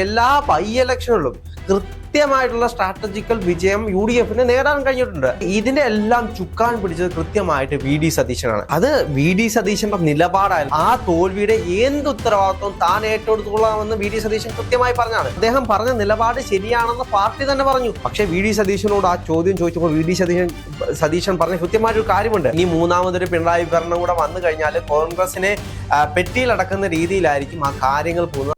എല്ലാ ബൈ ഇലക്ഷനിലും കൃത്യമായിട്ടുള്ള സ്ട്രാറ്റജിക്കൽ വിജയം UDF-ന് നേടാൻ കഴിഞ്ഞിട്ടുണ്ട്. ഇതിന്റെ എല്ലാം ചുക്കാൻ പിടിച്ചത് കൃത്യമായിട്ട് VD സതീശനാണ്. അത് VD സതീശന്റെ നിലപാടായിരുന്നു. ആ തോൽവിയുടെ എന്ത് ഉത്തരവാദിത്വം താൻ ഏറ്റെടുത്തുകൊള്ളാമെന്ന് VD സതീശൻ കൃത്യമായി പറഞ്ഞാണ്. അദ്ദേഹം പറഞ്ഞ നിലപാട് ശരിയാണെന്ന് പാർട്ടി തന്നെ പറഞ്ഞു. പക്ഷേ VD സതീശനോട് ആ ചോദ്യം ചോദിച്ചപ്പോൾ VD സതീശൻ പറഞ്ഞ കൃത്യമായിട്ടൊരു കാര്യമുണ്ട്. ഇനി മൂന്നാമതൊരു പിണറായി ഭരണം കൂടെ വന്നു കഴിഞ്ഞാൽ കോൺഗ്രസിനെ പെട്ടിയിലടക്കുന്ന രീതിയിലായിരിക്കും ആ കാര്യങ്ങൾ പോകുന്നത്.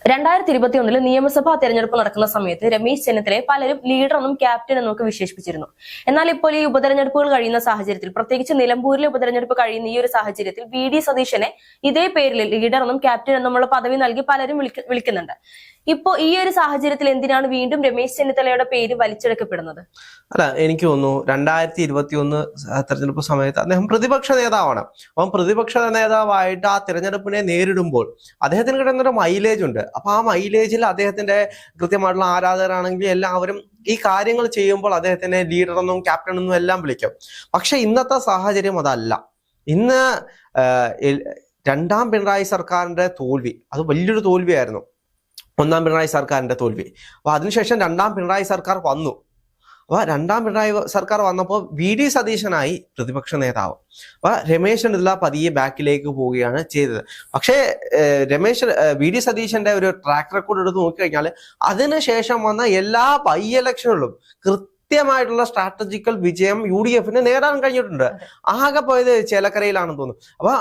2021 നിയമസഭാ തെരഞ്ഞെടുപ്പ് നടക്കുന്ന സമയത്ത് രമേശ് ചെന്നിത്തലയെ പലരും ലീഡർ എന്നും ക്യാപ്റ്റൻ എന്നും ഒക്കെ വിശേഷിപ്പിച്ചിരുന്നു. എന്നാൽ ഇപ്പോൾ ഈ ഉപതെരഞ്ഞെടുപ്പുകൾ കഴിയുന്ന സാഹചര്യത്തിൽ, പ്രത്യേകിച്ച് നിലമ്പൂരിലെ ഉപതെരഞ്ഞെടുപ്പ് കഴിയുന്ന ഈ ഒരു സാഹചര്യത്തിൽ VD സതീശനെ ഇതേ പേരിൽ ലീഡർ എന്നും ക്യാപ്റ്റൻ എന്നുമുള്ള പദവി നൽകി പലരും വിളിക്കുന്നുണ്ട്. ഇപ്പോ ഈ ഒരു സാഹചര്യത്തിൽ എന്തിനാണ് വീണ്ടും രമേശ് ചെന്നിത്തലയുടെ പേര് വലിച്ചെടുക്കപ്പെടുന്നത്? അല്ല, എനിക്ക് തോന്നുന്നു 2021 തെരഞ്ഞെടുപ്പ് സമയത്ത് അദ്ദേഹം പ്രതിപക്ഷ നേതാവാണ്. അപ്പം പ്രതിപക്ഷ നേതാവായിട്ട് ആ തിരഞ്ഞെടുപ്പിനെ നേരിടുമ്പോൾ അദ്ദേഹത്തിന് കിട്ടുന്നൊരു മൈലേജ് ഉണ്ട്. അപ്പൊ ആ മൈലേജിൽ അദ്ദേഹത്തിന്റെ കൃത്യമായിട്ടുള്ള ആരാധകരാണെങ്കിൽ എല്ലാവരും ഈ കാര്യങ്ങൾ ചെയ്യുമ്പോൾ അദ്ദേഹത്തിനെ ലീഡർ എന്നും ക്യാപ്റ്റൻ എന്നും എല്ലാം വിളിക്കും. പക്ഷെ ഇന്നത്തെ സാഹചര്യം അതല്ല. ഇന്ന് രണ്ടാം പിണറായി സർക്കാരിന്റെ തോൽവി അത് വലിയൊരു തോൽവിയായിരുന്നു. ഒന്നാം പിണറായി സർക്കാരിന്റെ തോൽവി. അപ്പൊ അതിനുശേഷം രണ്ടാം പിണറായി സർക്കാർ വന്നു. അപ്പൊ രണ്ടാം പിണറായി സർക്കാർ വന്നപ്പോൾ VD സതീശനായി പ്രതിപക്ഷ നേതാവ്. അപ്പൊ രമേശ് ചെന്നിത്തല പതിയെ ബാക്കിലേക്ക് പോവുകയാണ് ചെയ്തത്. പക്ഷേ VD സതീശന്റെ ഒരു ട്രാക്ക് റെക്കോർഡ് എടുത്ത് നോക്കിക്കഴിഞ്ഞാൽ അതിനുശേഷം വന്ന എല്ലാ ബൈ ഇലക്ഷനിലും കൃത്യമായിട്ടുള്ള സ്ട്രാറ്റജിക്കൽ വിജയം UDF-ന് നേടാൻ കഴിഞ്ഞിട്ടുണ്ട്. ആകെ പോയത് ചേലക്കരയിലാണെന്ന് തോന്നുന്നു. അപ്പൊ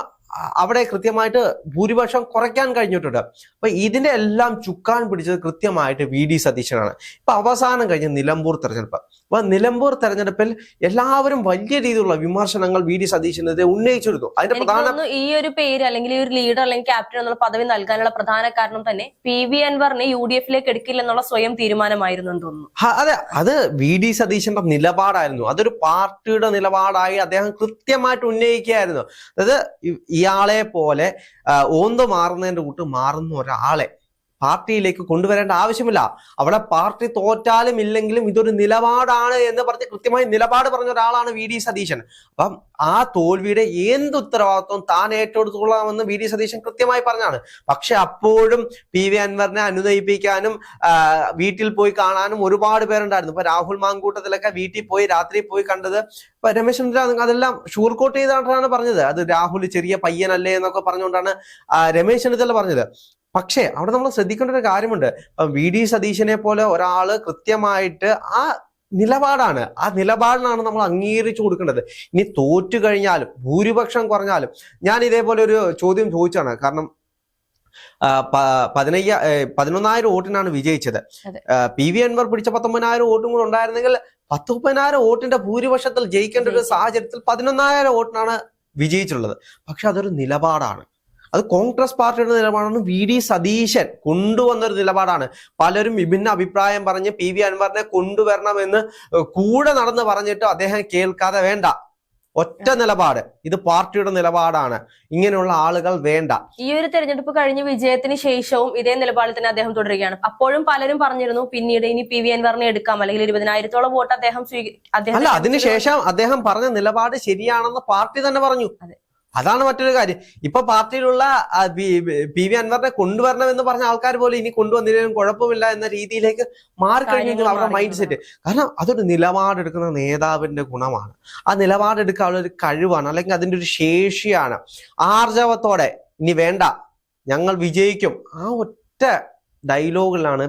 അവിടെ കൃത്യമായിട്ട് ഭൂരിപക്ഷം കുറയ്ക്കാൻ കഴിഞ്ഞിട്ടുണ്ട്. അപ്പൊ ഇതിന്റെ എല്ലാം ചുക്കാൻ പിടിച്ചത് കൃത്യമായിട്ട് VD സതീശനാണ്. ഇപ്പൊ അവസാനം കഴിഞ്ഞ നിലമ്പൂർ തെരഞ്ഞെടുപ്പ്. അപ്പൊ നിലമ്പൂർ തെരഞ്ഞെടുപ്പിൽ എല്ലാവരും വലിയ രീതിയിലുള്ള വിമർശനങ്ങൾ VD സതീശനെതിരെ ഉന്നയിച്ചിരുന്നു. അതിന്റെ പ്രധാന ഈ ഒരു പേര് അല്ലെങ്കിൽ ഈ ഒരു ലീഡർ അല്ലെങ്കിൽ ക്യാപ്റ്റൻ എന്നുള്ള പദവി നൽകാനുള്ള പ്രധാന കാരണം തന്നെ PV അൻവറിനെ UDF-ലേക്ക് എടുക്കില്ലെന്നുള്ള സ്വയം തീരുമാനമായിരുന്നു എന്ന് തോന്നുന്നു. അതെ, അത് VD സതീശന്റെ നിലപാടായിരുന്നു. അതൊരു പാർട്ടിയുടെ നിലപാടായി അദ്ദേഹം കൃത്യമായിട്ട് ഉന്നയിക്കുകയായിരുന്നു. അതായത് ഇയാളെ പോലെ ഓന്ത് മാറുന്നതിന്റെ കൂട്ട് മാറുന്ന ഒരാളെ പാർട്ടിയിലേക്ക് കൊണ്ടുവരേണ്ട ആവശ്യമില്ല. അവിടെ പാർട്ടി തോറ്റാലും ഇല്ലെങ്കിലും ഇതൊരു നിലപാടാണ് എന്ന് പറഞ്ഞ് കൃത്യമായി നിലപാട് പറഞ്ഞ ഒരാളാണ് VD സതീശൻ. അപ്പം ആ തോൽവിയുടെ എന്ത് ഉത്തരവാദിത്വം താൻ ഏറ്റെടുത്തുകൊള്ളാമെന്ന് VD സതീശൻ കൃത്യമായി പറഞ്ഞാണ്. പക്ഷെ അപ്പോഴും PV അൻവറിനെ അനുനയിപ്പിക്കാനും വീട്ടിൽ പോയി കാണാനും ഒരുപാട് പേരുണ്ടായിരുന്നു. ഇപ്പൊ രാഹുൽ മാങ്കൂട്ടത്തിലൊക്കെ വീട്ടിൽ പോയി രാത്രി പോയി കണ്ടത്. ഇപ്പൊ രമേശ് ചെന്നിത്തല അതെല്ലാം ഷൂർകോട്ട് ചെയ്താണ് പറഞ്ഞത്. അത് രാഹുൽ ചെറിയ പയ്യനല്ലേ എന്നൊക്കെ പറഞ്ഞുകൊണ്ടാണ് രമേശ് ചെന്നിത്തല പറഞ്ഞത്. പക്ഷേ അവിടെ നമ്മൾ ശ്രദ്ധിക്കേണ്ട ഒരു കാര്യമുണ്ട്. VD സതീശനെ പോലെ ഒരാള് കൃത്യമായിട്ട് ആ നിലപാടാണ്, ആ നിലപാടിനാണ് നമ്മൾ അംഗീകരിച്ചു കൊടുക്കേണ്ടത്. ഇനി തോറ്റു കഴിഞ്ഞാലും ഭൂരിപക്ഷം കുറഞ്ഞാലും ഞാൻ ഇതേപോലെ ഒരു ചോദ്യം ചോദിച്ചാണ്. കാരണം 11,000 വോട്ടിനാണ് വിജയിച്ചത്. PV അൻവർ പിടിച്ച 19,000 വോട്ടും കൂടെ ഉണ്ടായിരുന്നെങ്കിൽ 19,000 വോട്ടിന്റെ ഭൂരിപക്ഷത്തിൽ ജയിക്കേണ്ട ഒരു സാഹചര്യത്തിൽ 11,000 വോട്ടിനാണ് വിജയിച്ചുള്ളത്. പക്ഷെ അതൊരു നിലപാടാണ്. അത് കോൺഗ്രസ് പാർട്ടിയുടെ നിലപാടാണ്. VD സതീശൻ കൊണ്ടുവന്നൊരു നിലപാടാണ്. പലരും വിഭിന്ന അഭിപ്രായം പറഞ്ഞ് PV അൻവറിനെ കൊണ്ടുവരണമെന്ന് കൂടെ നടന്ന് പറഞ്ഞിട്ട് അദ്ദേഹം കേൾക്കാതെ വേണ്ട, ഒറ്റ നിലപാട്, ഇത് പാർട്ടിയുടെ നിലപാടാണ്, ഇങ്ങനെയുള്ള ആളുകൾ വേണ്ട. ഈ ഒരു തെരഞ്ഞെടുപ്പ് കഴിഞ്ഞ് വിജയത്തിന് ശേഷവും ഇതേ നിലപാടിൽ തന്നെ അദ്ദേഹം തുടരുകയാണ്. അപ്പോഴും പലരും പറഞ്ഞിരുന്നു പിന്നീട് ഇനി PV അൻവറിനെ എടുക്കാം, അല്ലെങ്കിൽ 20,000-ഓളം വോട്ട് അദ്ദേഹം അല്ല, അതിനുശേഷം അദ്ദേഹം പറഞ്ഞ നിലപാട് ശരിയാണെന്ന് പാർട്ടി തന്നെ പറഞ്ഞു. അതാണ് മറ്റൊരു കാര്യം. ഇപ്പൊ പാർട്ടിയിലുള്ള PV അൻവറിനെ കൊണ്ടുവരണമെന്ന് പറഞ്ഞ ആൾക്കാർ പോലും ഇനി കൊണ്ടുവന്നില്ലെങ്കിലും കുഴപ്പമില്ല എന്ന രീതിയിലേക്ക് മാറിക്കഴിഞ്ഞു അവരുടെ മൈൻഡ് സെറ്റ്. കാരണം അതൊരു നിലപാടെടുക്കുന്ന നേതാവിന്റെ ഗുണമാണ്. ആ നിലപാടെടുക്കാനുള്ള ഒരു കഴിവാണ്, അല്ലെങ്കിൽ അതിന്റെ ഒരു ശേഷിയാണ്. ആർജവത്തോടെ ഇനി വേണ്ട, ഞങ്ങൾ വിജയിക്കും, ആ ഒറ്റ ഡയലോഗിലാണ്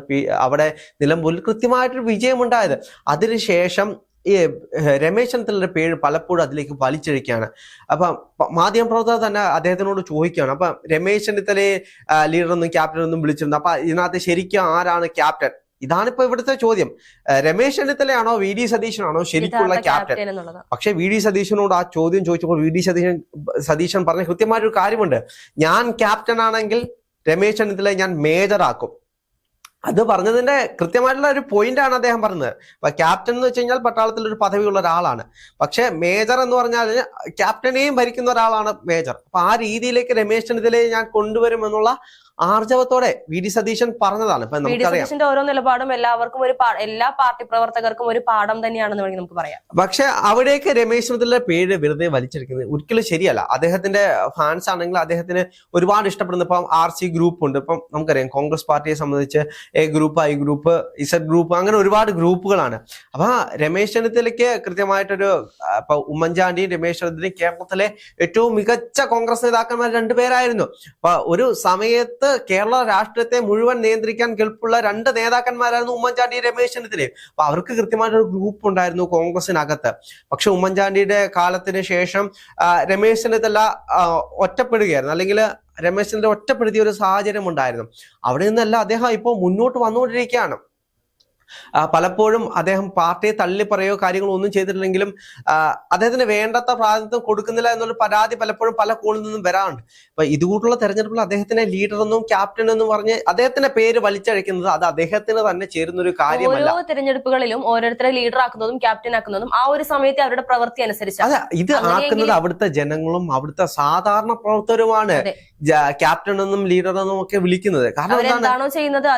അവിടെ നിലമ്പൂരിൽ കൃത്യമായിട്ടൊരു വിജയമുണ്ടായത്. അതിനുശേഷം ഈ രമേശ് ചെന്നിത്തലയുടെ പേര് പലപ്പോഴും അതിലേക്ക് വലിച്ചഴിക്കുകയാണ്. അപ്പൊ മാധ്യമപ്രവർത്തകർ തന്നെ അദ്ദേഹത്തിനോട് ചോദിക്കുകയാണ്, അപ്പൊ രമേശ് ചെന്നിത്തലയെ ലീഡറൊന്നും ക്യാപ്റ്റനൊന്നും വിളിച്ചിരുന്നു, അപ്പൊ ഇതിനകത്ത് ശരിക്കും ആരാണ് ക്യാപ്റ്റൻ? ഇതാണിപ്പോ ഇവിടുത്തെ ചോദ്യം. രമേശ് ചെന്നിത്തലയാണോ VD സതീശനാണോ ശരിക്കുള്ള ക്യാപ്റ്റൻ? പക്ഷെ VD സതീശനോട് ആ ചോദ്യം ചോദിച്ചപ്പോൾ VD സതീശൻ പറഞ്ഞ കൃത്യമായിട്ടൊരു കാര്യമുണ്ട്. ഞാൻ ക്യാപ്റ്റൻ ആണെങ്കിൽ രമേശ് ചെന്നിത്തലയെ ഞാൻ മേജർ ആക്കും. അത് പറഞ്ഞതിന്റെ കൃത്യമായിട്ടുള്ള ഒരു പോയിന്റ് ആണ് അദ്ദേഹം പറഞ്ഞത്. അപ്പൊ ക്യാപ്റ്റൻ എന്ന് വെച്ച് കഴിഞ്ഞാൽ പട്ടാളത്തിൽ ഒരു പദവിയുള്ള ഒരാളാണ്. പക്ഷെ മേജർ എന്ന് പറഞ്ഞാൽ ക്യാപ്റ്റനെയും ഭരിക്കുന്ന ഒരാളാണ് മേജർ. അപ്പൊ ആ രീതിയിലേക്ക് രമേശ് ചെന്നിത്തലയെ ഞാൻ കൊണ്ടുവരുമെന്നുള്ള ആർജവത്തോടെ വി.ഡി. സതീശൻ പറഞ്ഞതാണ്. ഇപ്പൊ നമുക്കറിയാം സതീശന്റെ ഓരോ നിലപാടും എല്ലാവർക്കും എല്ലാ പാർട്ടി പ്രവർത്തകർക്കും ഒരു പാഠം തന്നെയാണെന്ന് വേണമെങ്കിൽ നമുക്ക് പറയാം. പക്ഷെ അവിടേക്ക് രമേശ് ചെന്നിത്തലയുടെ പേര് വെറുതെ വലിച്ചെടുക്കുന്നത് ഒരിക്കലും ശരിയല്ല. അദ്ദേഹത്തിന്റെ ഫാൻസ് ആണെങ്കിൽ അദ്ദേഹത്തിന് ഒരുപാട് ഇഷ്ടപ്പെടുന്ന ഇപ്പം RC ഗ്രൂപ്പ് ഉണ്ട്. ഇപ്പം നമുക്കറിയാം കോൺഗ്രസ് പാർട്ടിയെ സംബന്ധിച്ച് A group, I group, Z group, അങ്ങനെ ഒരുപാട് ഗ്രൂപ്പുകളാണ്. അപ്പൊ രമേശ് ചെന്നിത്തലയ്ക്ക് കൃത്യമായിട്ടൊരു ഇപ്പൊ ഉമ്മൻചാണ്ടിയും രമേശ് ചെന്നിത്തലയും കേരളത്തിലെ ഏറ്റവും മികച്ച കോൺഗ്രസ് നേതാക്കന്മാർ രണ്ടുപേരായിരുന്നു. അപ്പൊ ഒരു സമയത്ത് കേരള രാഷ്ട്രീയത്തെ മുഴുവൻ നിയന്ത്രിക്കാൻ കെൽപ്പുള്ള രണ്ട് നേതാക്കന്മാരായിരുന്നു ഉമ്മൻചാണ്ടി, രമേശ് ചെന്നിത്തലയും. അപ്പൊ അവർക്ക് കൃത്യമായിട്ടൊരു ഗ്രൂപ്പ് ഉണ്ടായിരുന്നു കോൺഗ്രസിനകത്ത്. പക്ഷെ ഉമ്മൻചാണ്ടിയുടെ കാലത്തിന് ശേഷം രമേശ് ചെന്നിത്തല ഒറ്റപ്പെടുകയായിരുന്നു, അല്ലെങ്കിൽ രമേശ് ചെന്നിത്തല ഒറ്റപ്പെടുത്തിയ ഒരു സാഹചര്യം ഉണ്ടായിരുന്നു. അവിടെ നിന്നല്ല അദ്ദേഹം ഇപ്പോൾ മുന്നോട്ട് വന്നുകൊണ്ടിരിക്കുകയാണ്. പലപ്പോഴും അദ്ദേഹം പാർട്ടിയെ തള്ളി പറയുകയോ കാര്യങ്ങളോ ഒന്നും ചെയ്തിട്ടില്ലെങ്കിലും അദ്ദേഹത്തിന് വേണ്ടത്ര പ്രാതിനിധ്യം കൊടുക്കുന്നില്ല എന്നുള്ള പരാതി പലപ്പോഴും പല കോണിൽ നിന്നും വരാറുണ്ട്. അപ്പൊ ഇതുകൂട്ടുള്ള തെരഞ്ഞെടുപ്പിൽ അദ്ദേഹത്തിനെ ലീഡർ എന്നും ക്യാപ്റ്റൻ എന്നും പറഞ്ഞ് അദ്ദേഹത്തിന്റെ പേര് വലിച്ചഴിക്കുന്നത് അത് അദ്ദേഹത്തിന് തന്നെ ചേരുന്ന ഒരു കാര്യമല്ല. ഓരോ തെരഞ്ഞെടുപ്പുകളിലും ഓരോരുത്തരെ ലീഡർ ആക്കുന്നതും ക്യാപ്റ്റൻ ആക്കുന്നതും ആ ഒരു സമയത്ത് അവരുടെ പ്രവൃത്തി അനുസരിച്ച്. അതെ, ഇത് ആക്കുന്നത് അവിടുത്തെ ജനങ്ങളും അവിടുത്തെ സാധാരണ പ്രവർത്തകരുമാണ് ക്യാപ്റ്റൻ എന്നും ലീഡർ എന്നും ഒക്കെ വിളിക്കുന്നത്. കാരണം അവരെന്താണോ ചെയ്യുന്നത്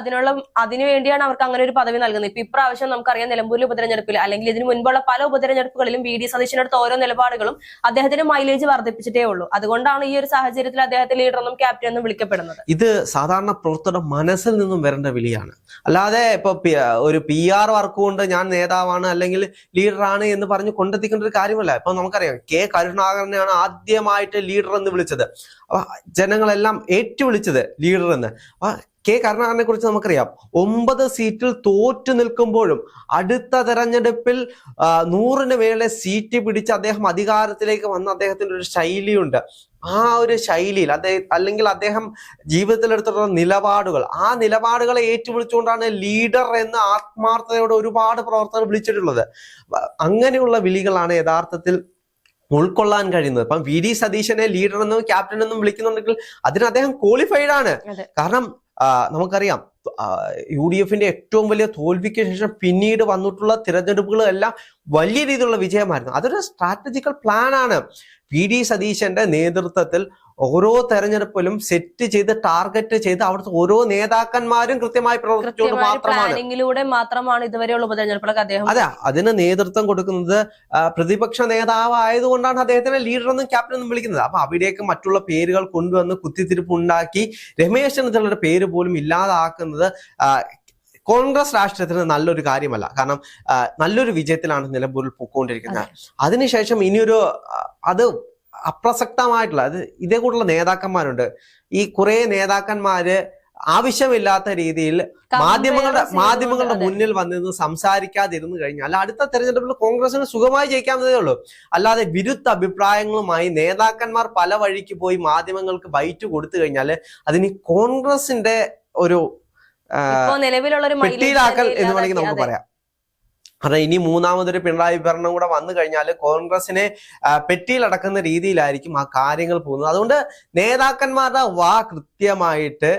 അതിനു വേണ്ടിയാണ് അവർക്ക് അങ്ങനെ ഒരു പദവി നൽകുന്നത്. ഇപ്പൊ ഇപ്രാവശ്യം നമുക്കറിയാം നിലമ്പൂരിലെ ഉപതെരഞ്ഞെടുപ്പിൽ അല്ലെങ്കിൽ ഇതിനു മുൻപുള്ള പല ഉപതെരഞ്ഞെടുപ്പുകളിലും വി.ഡി. സതീശന്റെ അടുത്ത ഓരോ നിലപാടുകളും അദ്ദേഹത്തിന് മൈലേജ് വർദ്ധിപ്പിച്ചിട്ടേ ഉള്ളൂ. അതുകൊണ്ടാണ് ഈ ഒരു സാഹചര്യത്തിൽ അദ്ദേഹത്തെ ലീഡർ എന്നും ക്യാപ്റ്റൻ എന്നും വിളിക്കപ്പെടുന്നത്. ഇത് സാധാരണ പ്രവർത്തകരുടെ മനസ്സിൽ നിന്നും വരേണ്ട വിളിയാണ്. അല്ലാതെ ഇപ്പൊ ഒരു PR വർക്ക് കൊണ്ട് ഞാൻ നേതാവാണ് അല്ലെങ്കിൽ ലീഡറാണ് എന്ന് പറഞ്ഞ് കൊണ്ടെത്തിക്കേണ്ട ഒരു കാര്യമല്ല. ഇപ്പൊ നമുക്കറിയാം K. കരുണാകരനെയാണ് ആദ്യമായിട്ട് ലീഡർ എന്ന് വിളിച്ചത്. ജനങ്ങളെല്ലാം ഏറ്റുവിളിച്ചത് ലീഡർ എന്ന്. K. കരുണാകരനെ കുറിച്ച് നമുക്കറിയാം. 9 സീറ്റിൽ തോറ്റു നിൽക്കുമ്പോഴും അടുത്ത തെരഞ്ഞെടുപ്പിൽ 100-ന് മേലെ സീറ്റ് പിടിച്ച് അദ്ദേഹം അധികാരത്തിലേക്ക് വന്ന അദ്ദേഹത്തിന്റെ ഒരു ശൈലിയുണ്ട്. ആ ഒരു ശൈലിയിൽ അല്ലെങ്കിൽ അദ്ദേഹം ജീവിതത്തിൽ എടുത്തിട്ടുള്ള നിലപാടുകൾ, ആ നിലപാടുകളെ ഏറ്റുവിളിച്ചുകൊണ്ടാണ് ലീഡർ എന്ന ആത്മാർത്ഥതയോടെ ഒരുപാട് പ്രവർത്തകർ വിളിച്ചിട്ടുള്ളത്. അങ്ങനെയുള്ള വിളികളാണ് യഥാർത്ഥത്തിൽ ഉൾക്കൊള്ളാൻ കഴിയുന്നത്. ഇപ്പം വി.ഡി. സതീശനെ ലീഡർ എന്നും ക്യാപ്റ്റൻ എന്നും വിളിക്കുന്നുണ്ടെങ്കിൽ അതിന് അദ്ദേഹം ക്വാളിഫൈഡ് ആണ്. കാരണം നമുക്കറിയാം UDFന്റെ ഏറ്റവും വലിയ തോൽവിക്ക് ശേഷം പിന്നീട് വന്നിട്ടുള്ള തിരഞ്ഞെടുപ്പുകളെല്ലാം വലിയ രീതിയിലുള്ള വിജയമായിരുന്നു. അതൊരു സ്ട്രാറ്റജിക്കൽ പ്ലാൻ ആണ്. വി.ഡി. സതീശന്റെ നേതൃത്വത്തിൽ ഓരോ തെരഞ്ഞെടുപ്പിലും സെറ്റ് ചെയ്ത് ടാർഗറ്റ് ചെയ്ത് അവിടുത്തെ ഓരോ നേതാക്കന്മാരും കൃത്യമായി പ്രവർത്തിച്ചുകൊണ്ട് മാത്രമാണ് ഇതുവരെയുള്ള ഉപതെരഞ്ഞെടുപ്പിലൊക്കെ അദ്ദേഹം അതിന് നേതൃത്വം കൊടുക്കുന്നത് പ്രതിപക്ഷ നേതാവ് ആയതുകൊണ്ടാണ് അദ്ദേഹത്തിനെ ലീഡർ എന്നും ക്യാപ്റ്റൻ എന്നും വിളിക്കുന്നത്. അപ്പൊ അവിടേക്ക് മറ്റുള്ള പേരുകൾ കൊണ്ടുവന്ന് കുത്തിത്തിരിപ്പ് ഉണ്ടാക്കി രമേശ് ചെന്നിത്തലയുടെ പേര് പോലും ഇല്ലാതാക്കുന്നത് കോൺഗ്രസ് രാഷ്ട്രീയത്തിന് നല്ലൊരു കാര്യമല്ല. കാരണം നല്ലൊരു വിജയത്തിലാണ് നിലമ്പൂരിൽ പൊക്കോണ്ടിരിക്കുന്നത്. അതിനുശേഷം ഇനിയൊരു അത് അപ്രസക്തമായിട്ടുള്ള ഇതേ കൂട്ടുള്ള നേതാക്കന്മാരുണ്ട്. ഈ കുറെ നേതാക്കന്മാര് ആവശ്യമില്ലാത്ത രീതിയിൽ മാധ്യമങ്ങളുടെ മുന്നിൽ വന്നിരുന്ന് സംസാരിക്കാതിരുന്നു കഴിഞ്ഞാൽ അടുത്ത തെരഞ്ഞെടുപ്പിൽ കോൺഗ്രസിന് സുഖമായി ജയിക്കാവുന്നതേ ഉള്ളൂ. അല്ലാതെ വിരുദ്ധ അഭിപ്രായങ്ങളുമായി നേതാക്കന്മാർ പല വഴിക്ക് പോയി മാധ്യമങ്ങൾക്ക് ബൈറ്റ് കൊടുത്തു കഴിഞ്ഞാൽ അതിന് കോൺഗ്രസിന്റെ ഒരു പെട്ടിയിലാക്കൽ എന്ന് വേണമെങ്കിൽ നമുക്ക് പറയാം. കാരണം ഇനി മൂന്നാമതൊരു പിണറായി ഭരണം കൂടെ വന്നു കഴിഞ്ഞാൽ കോൺഗ്രസിനെ പെട്ടിയിലടക്കുന്ന രീതിയിലായിരിക്കും ആ കാര്യങ്ങൾ പോകുന്നത്. അതുകൊണ്ട് നേതാക്കന്മാരുടെ കൃത്യമായിട്ട്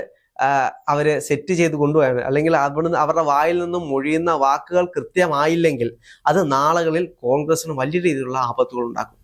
അവര് സെറ്റ് ചെയ്ത് കൊണ്ടുപോയാണ്, അല്ലെങ്കിൽ അവിടുന്ന് അവരുടെ വായിൽ നിന്നും മൊഴിയുന്ന വാക്കുകൾ കൃത്യമായില്ലെങ്കിൽ അത് നാളുകളിൽ കോൺഗ്രസിന് വലിയ രീതിയിലുള്ള ആപത്തുകൾ ഉണ്ടാക്കും.